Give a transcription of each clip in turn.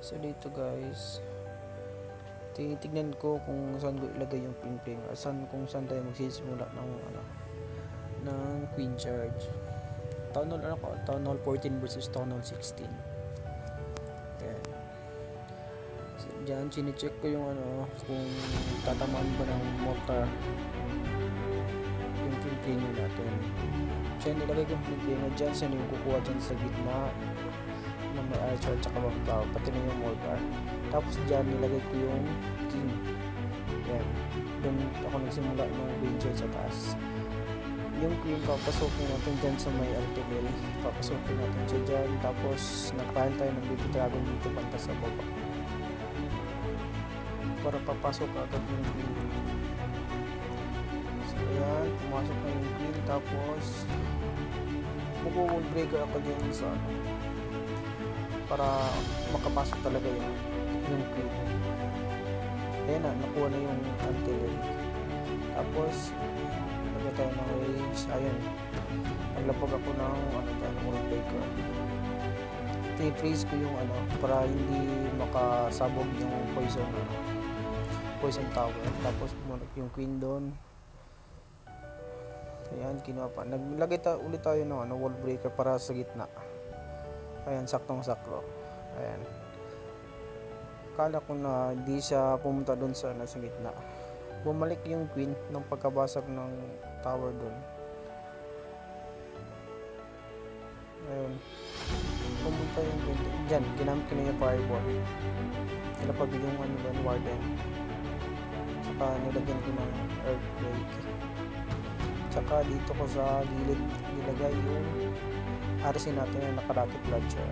So dito guys, titignan ko kung saan ko ilagay yung ping or kung saan tayo magsisimula ng queen charge. Town Hall 14 versus Town Hall 16. Ayan. So, dyan chinecheck ko yung kung tatamaan ba ng mortar yung ping natin. Siya nilagay yung ping dyan, siya yung kukuha dyan sa gitna na may archer at saka bangkaw, pati na yung mortar. Tapos dyan nilagay ko yung king. Yan. Doon ako nagsimula ng ranger sa taas. Yung queen papasokin natin dyan sa may artillery. Papasokin natin siya dyan. Tapos nagpahal tayo ng baby dragon dito banda sa baba. Para papasok agad yung queen. So yan, pumasok na yung queen. Tapos mag-wall breaker ako dyan sa para makapasok talaga yung queen. Ayan na, nakuha na yung artillery. Tapos lagay tayo ng range. Ayan, naglapag ako ng wall breaker. I-freeze ko yung para hindi makasabog yung poison tower. Tapos yung queen doon. Ayan, kinuha pa. Naglagay ulit tayo ng wall breaker para sa gitna. Ayan, saktong sakto. Ayan. Kala ko na hindi siya pumunta doon sa gitna. Bumalik yung queen ng pagkabasag ng tower doon. Ayun. Pumunta yung queen. Diyan, ginamit ko na yung fireball. Nilapag yung warden. Saka nilagyan ko ng earthquake. Saka dito ko sa gilid nilagay yung RC natin na naka-rocket launcher.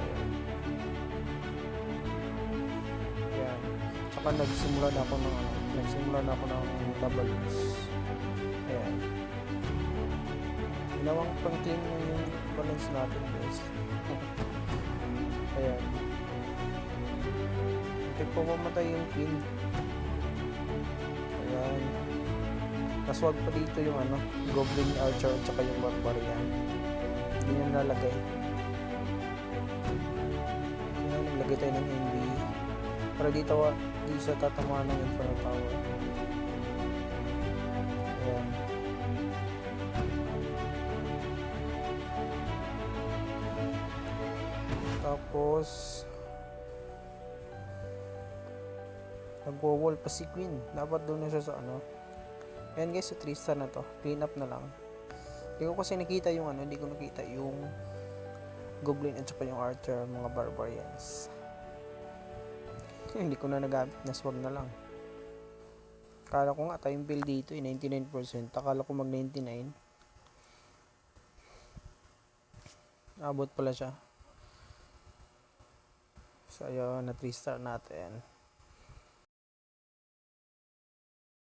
Ayan. Saka nagsimula na ako ng balloons. Ayan. Ginawang pang clean yung balloons natin guys. Ayan. Hindi po mamatay yung queen. Ayan. Tapos wag pa dito yung goblin archer at saka yung barbarian. Hindi nyo nalagay. Ayan, naglagay tayo ng NB para dito di siya tatamaan ng Inferno Tower. Ayan. Tapos nagwo-wall pa si queen. Dapat doon na siya sa ayan guys, sa 3-star na to. Clean up na lang. Hindi ko kasi nakita yung hindi ko nakita yung goblin at saka yung archer, mga barbarians. Hindi ko na nagamit, naswag na lang. Akala ko nga time build dito 99%. Akala ko mag 99. Abot pala siya. So ayun, na 3-star natin.